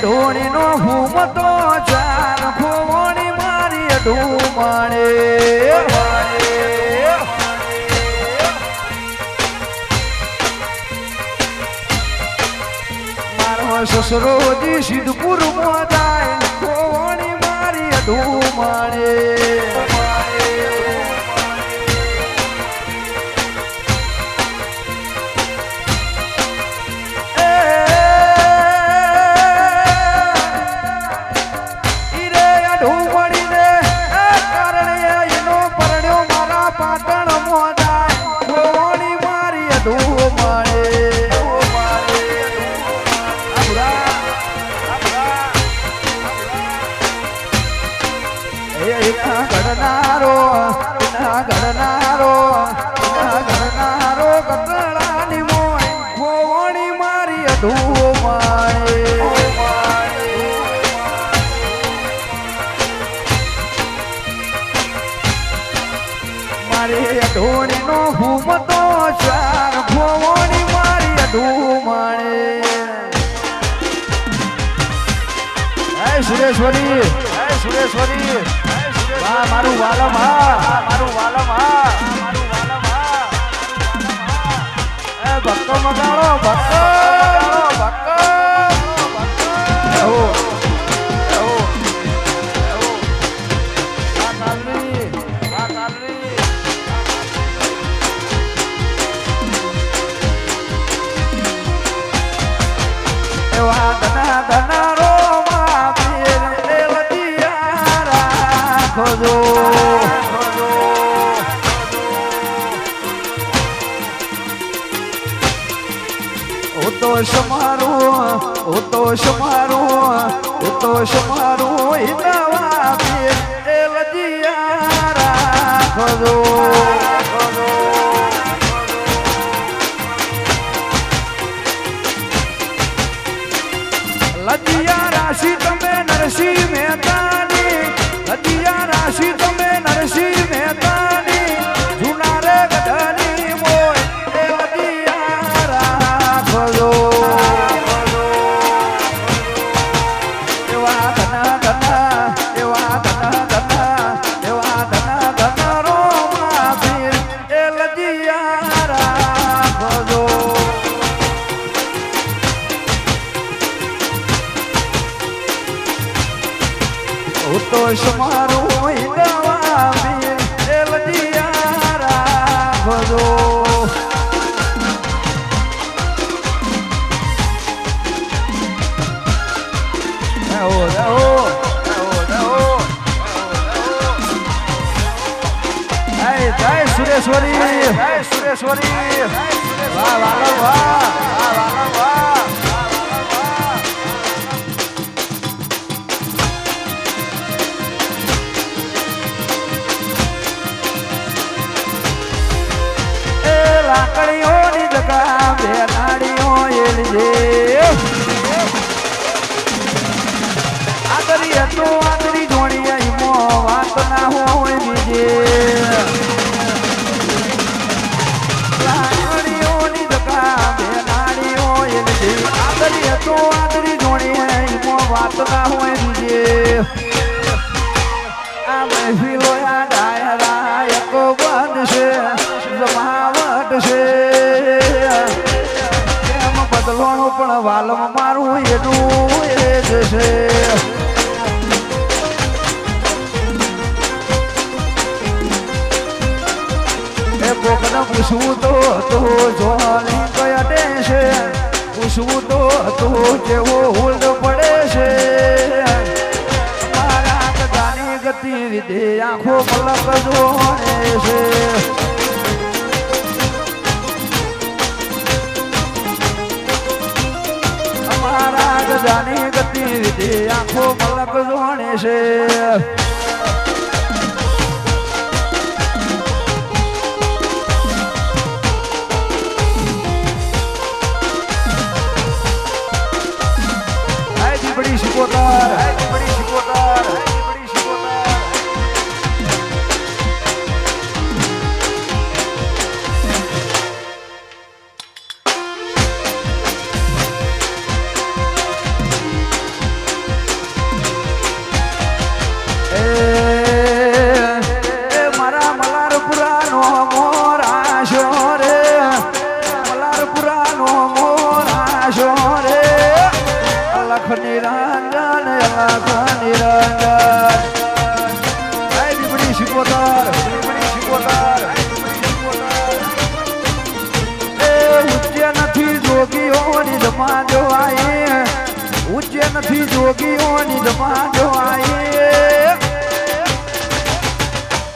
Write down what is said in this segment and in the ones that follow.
ઢોણી નો હુમતો ચાર ખોવણી મારી ઢૂમાણે મારો સસરોજી સિદ્ધપુર માં જાય ખોવણી મારી ઢૂમાણે ઘડનારો કતરાની મોય ખોવણી મારી ઢૂમાણે મારે ઢોણી નો હુમતો ચાર ખોવણી મારી ઢૂમાણે સુરેશ્વરી વાહ મારું વાલમ હા મારું વાલમ હા ભક્તો મગાડો ભક્તો એવા ધનારો ખોજો સમારું હિદાવા લજિયા રાખજો લજિયા રાશિ તમે નરસિંહ મહેતાની લજિયા રાશિ તમે નરસિંહ મહેતાની જૂના રે ગઢની મોય એ લજિયા રાખજો સમારું દવા વીર લજિયા રાખજો જય સુરેશ્વરી વાહ વાહ વાહ લાકડીઓની જગા બે નાડીઓ એલજે આદરી હતો આદરી જોડી ઈમો વાત ના હોય બીજે લાકડીઓની જગા બે નાડીઓ એલજે આદરી હતો આદરી જોડી ઈમો વાત ના હોય બીજે આ મહેફિલો આ ડાયરા એક બંધ છે જમાવટ છે એમ બદલવાનું પણ વાલમ મારું એનું એ જ છે એ કોકને પૂછવું તો જોવાની કયા છે પૂછવું તો કેવો હુલ્ડ પડે છે મારા ગજાની ગતિવિધિ આંખો પલક જોડે છે ગજાની ગતિવિધિ આંખો પલક જોડે છે બડી શિકોતર અલખ નિરંજન બીબડી શિકોતર એ ઉચ્ચે નથી જોગીઓની જમા જોવાય ઉચ્ચે નથી જોગીઓની જમા જોવાય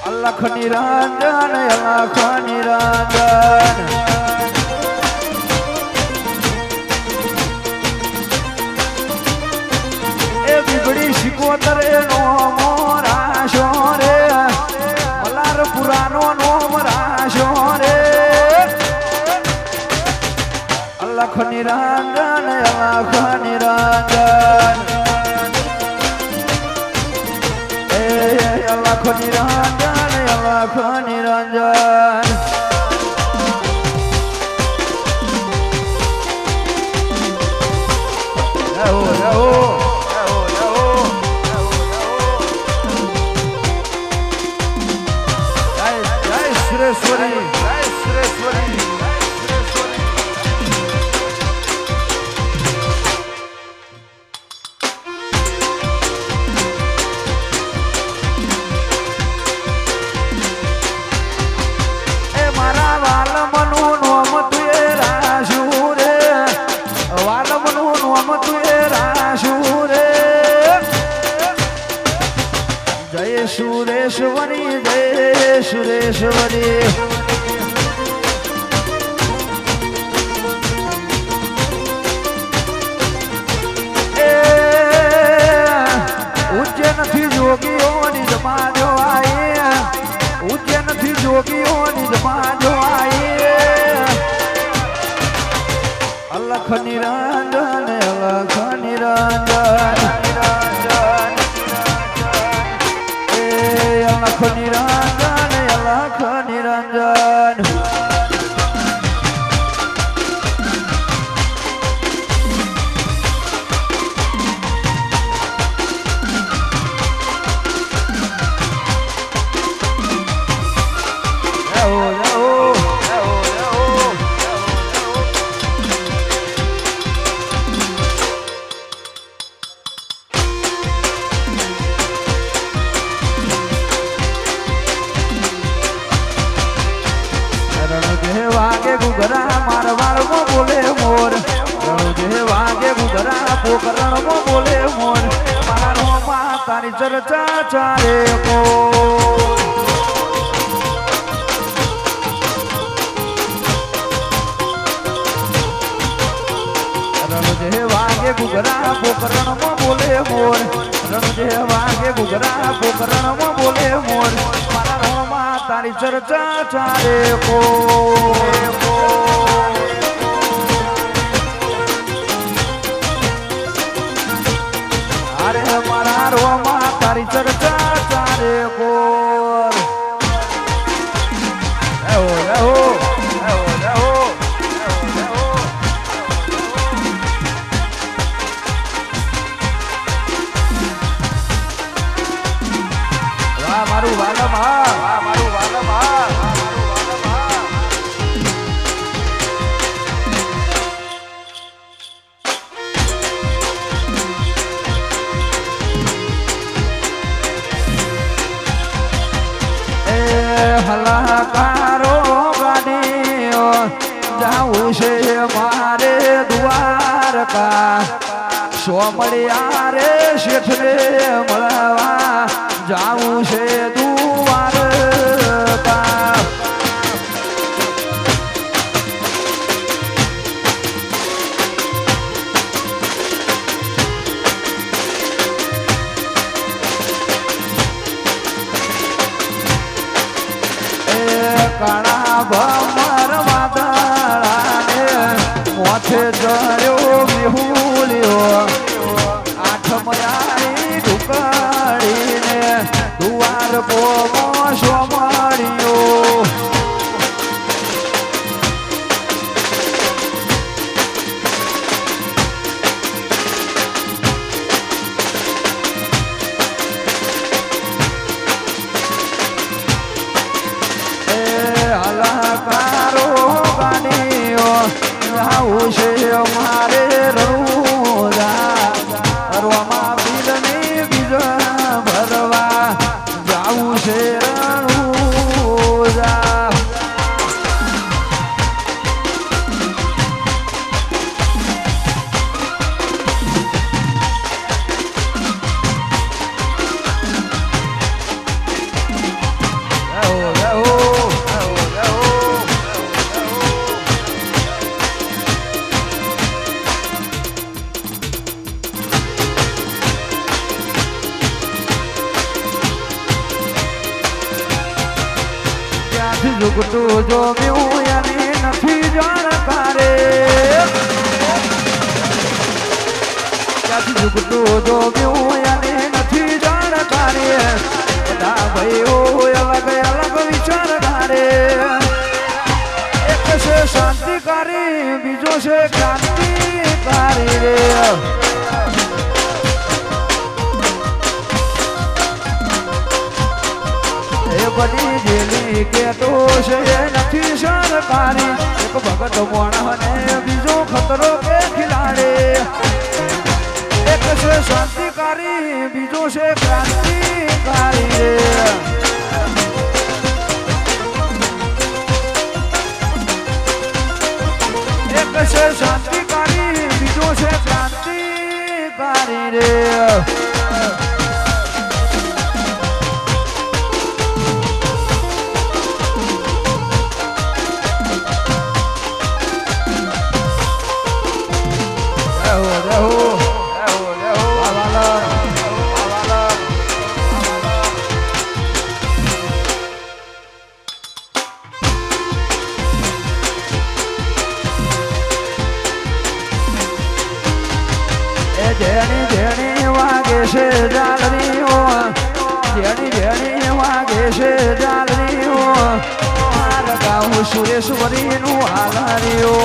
અલખ નિરંજન અલખ નિરંજન એ બીબડી શિકોતર નો મોરાશો રે મલાર પુરાનો નો મરાશો રે અલખ નિરંજન અલખ નિરંજન એ અલખ નિરંજન અલખ નિરંજન સુરેશ્વરી જય સુરેશ્વરી એ ઉચ્ચે નથી જોગીઓની જમા જોવાય ઉચ્ચે નથી જોગીઓની જમા જોવાય અલખ નિરંજન અલખ નિરંજન અલખ નિરંજન અલખ નિરંજન વાગે ગુગરા મારવાડમાં બોલે મોર જે વાગે ગુગરા પોકરણમાં બોલે મોર મારો માતાની ચર્ચા ચાલે કો જે વાગે ગુગરા પોકરણમાં બોલે મોર જે વાગે ગુગરા પોકરણમાં બોલે મોર તારી ચર્ચા ચાલે કો અરે મારા રોમાં તારી ચર્ચા ચાલે કો મારું વાલમ હા મારું વાલમ હા એ હલાકારો ગાડીઓ જાવું છે મારે દ્વારકા સોમળિયા રે શેઠને મળવા જાવું છે દ્વારકા એ કાળા ભમર વાદળાને મોથે જર્યો વિહુલ્યો આઠમયાની ઢુકાડીને દુવાર પોમો સોમાડ્યો એ હલાકારો ગાડીઓ જાવું છે મારે રોજા રવામાં બિલની જુગતું જોમ્યું એની નથી જાણકારે ત્યાંથી જુગતું જોમ્યું એની નથી જાણકારે બધા ભાઈઓ અલગ અલગ વિચાર ધારે એક છે શાંતિકારી બીજો છે ક્રાંતિકારી રે બની જેલી કેતો છે નથી સરકારી એક ભગત મોણ બીજો ખતરો કે ખિલાડે એક છે શાંતિકારી બીજો છે ક્રાંતિકારી એક છે શાંતિકારી બીજો છે ક્રાંતિકારી રે જેણી જેણી વાગે છે જાલરીઓ જેણી જેણી વાગે છે જાલરીઓ માર ગાઉં સુરેશ્વરીનું હાલરીઓ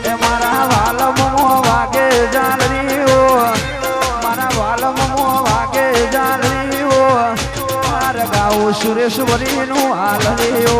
એ મારા વાલમો વાગે જાલરીઓ મારા વાલમો વાગે જાલરીઓ માર ગાઉં સુરેશ્વરીનું હાલરીઓ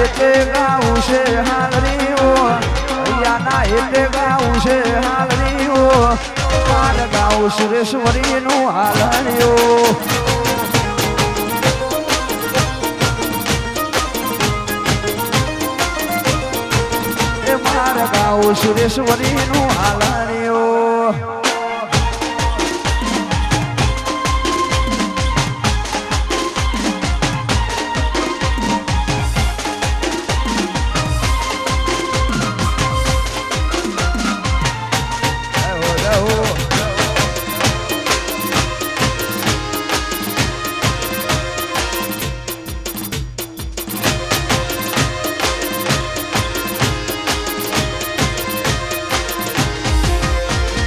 એટલે ગાઉં છે હાલરીઓ અહીંયાના એટલે ગાઉં છે હાલરીઓ માર ગાઉં સુરેશ્વરીનું હાલરીઓ એ માર ગાઉં સુરેશ્વરીનું હાલરીઓ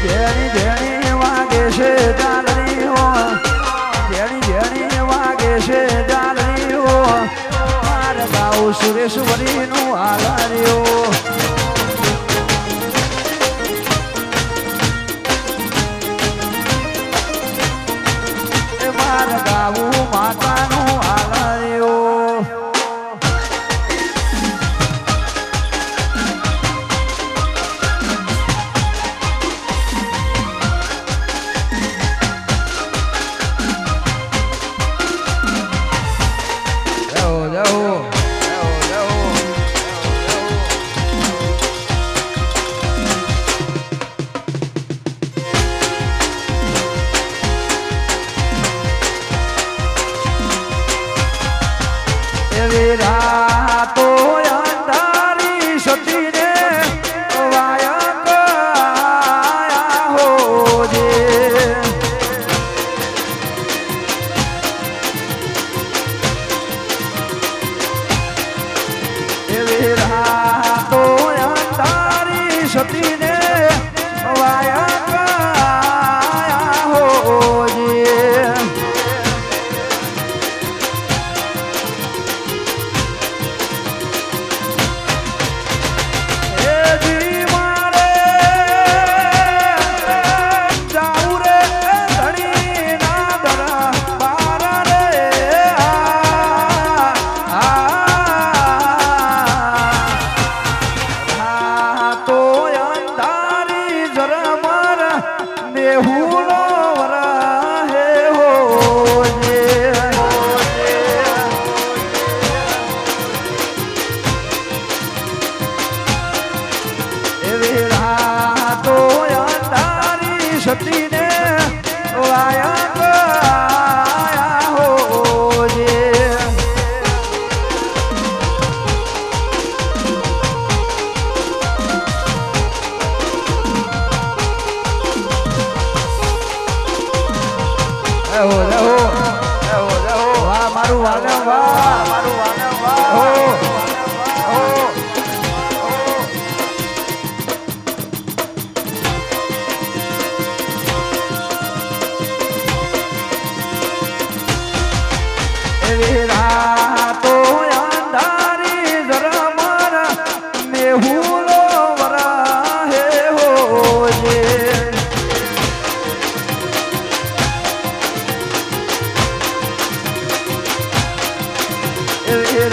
જેણી જેણી વાગે છે જાલરીઓ જેણી જેણી વાગે છે જાલરીઓ માર ગાઉં સુરેશ્વરીનું હાલરીઓ એ માર ગાઉં માતાનું હાલરીઓ રાતો અંધારી સતીને વાયક આયા હોજે એવી રાતો અંધારી સતીને વાયક આયા હોજે તો સતીને વાયા હો જે વાહ મારું વાલે વાહ મારું વાલે વાહ રાતો અંધારી જરા મારા મેહુલો વરા હે હો જે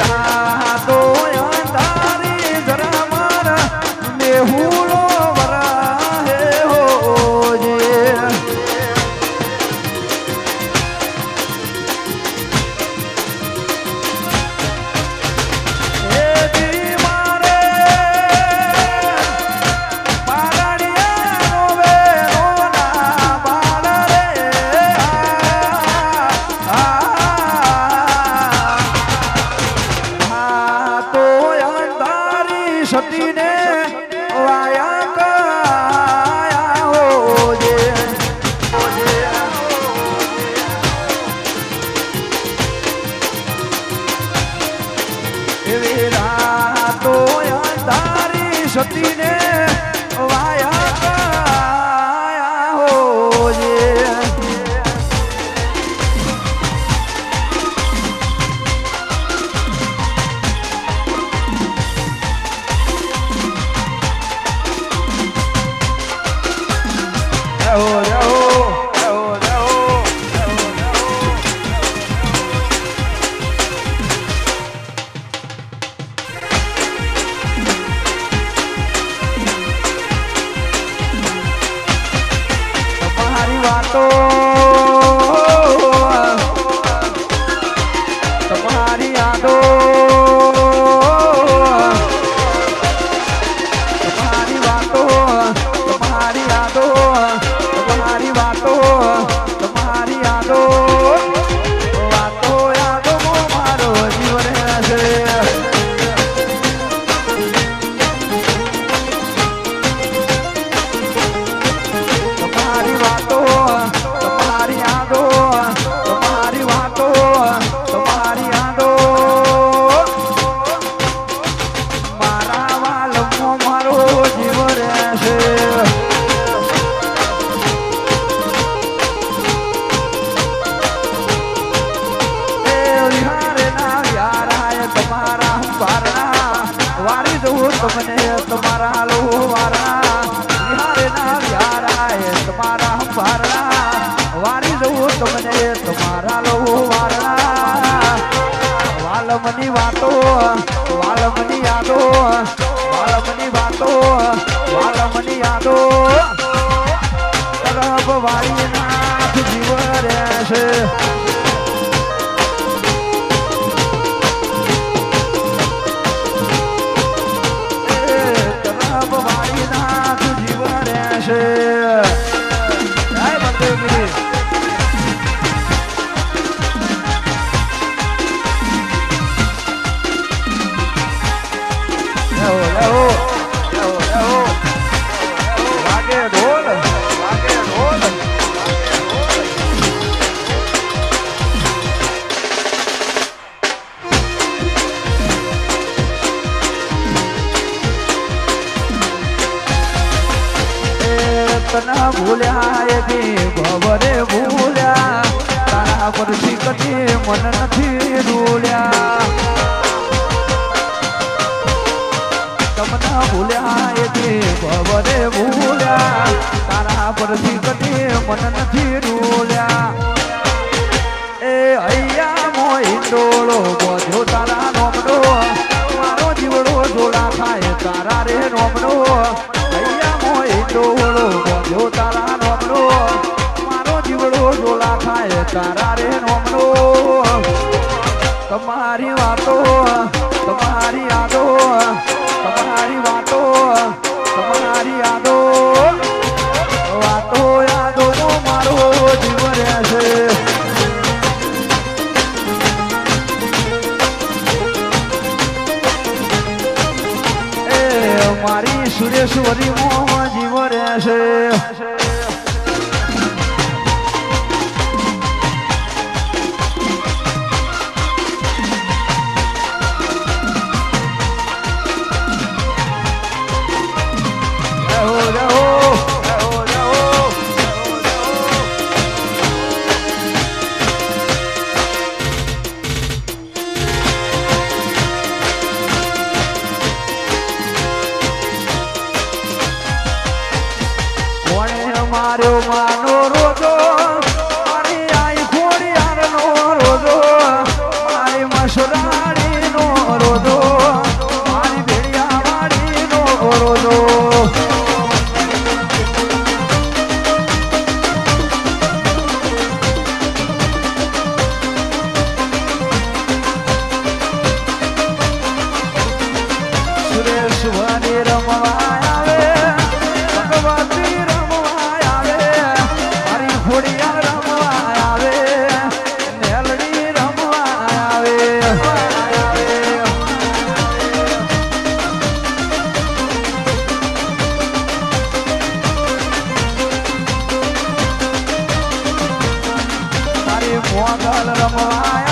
રાતો અંધારી જરા મારા મેહુલો વરા હે હો જે સતીને વાયા કાયા હો જે એવી રાતો અંધારી સતીને વાયા કાયા હો જે તમારી વાતો તમારી યાદો તમારી વાતો તમારી યાદો તમારી વાતો તમારી યાદો વાતો યાદો મારો જીવ રહેશે તમારી વાતો તમારી યાદો તમારી વાતો તમારી યાદો મારા વાલમો મારો જીવ રહેશે તમારા વારણા વારી દઉં તમને તમારા લો વારણા વિહારે ના વ્યારાય તમારા વારણા વારી દઉં તમને તમારા લો વારણા વાલમની વાતો વાલમની યાદો વાલમની વાતો વાલમની યાદો તરફ વાળી નાથ જીવ રહેશે તના ભૂલ્યા એ ભવરે ભૂલ્યા તારા પરથી કદી મન નથી ડોલ્યા તમના ભૂલ્યા એ ભવરે ભૂલ્યા તારા પરથી કદી મન નથી ડોલ્યા એ અહીંયા મોઈ ડોળો બોધ્યો તારા નોમનો મારો જીવડો ડોલા થાય તારા રે નોમનો અહીંયા મોઈ ડોળો બોધ્યો તારા નોમનો મારો જીવડો ડોલા થાય તારા રે નોમનો તમારી વાતો તમારી યાદો તમારી વાતો તમારી યાદો વાતો યાદ રોજો મારી આઈ ખોડિયારનો રોજો મારી મસરાડીનો રોજો મારી ભેડિયાવાડીનો રોજો સુરેશવાની રમવા આવે ભગવતી રમવા આવે મારી ખોડિયાર રમવા આવે મેલડી રમવા આવે મારી મોગલ રમવા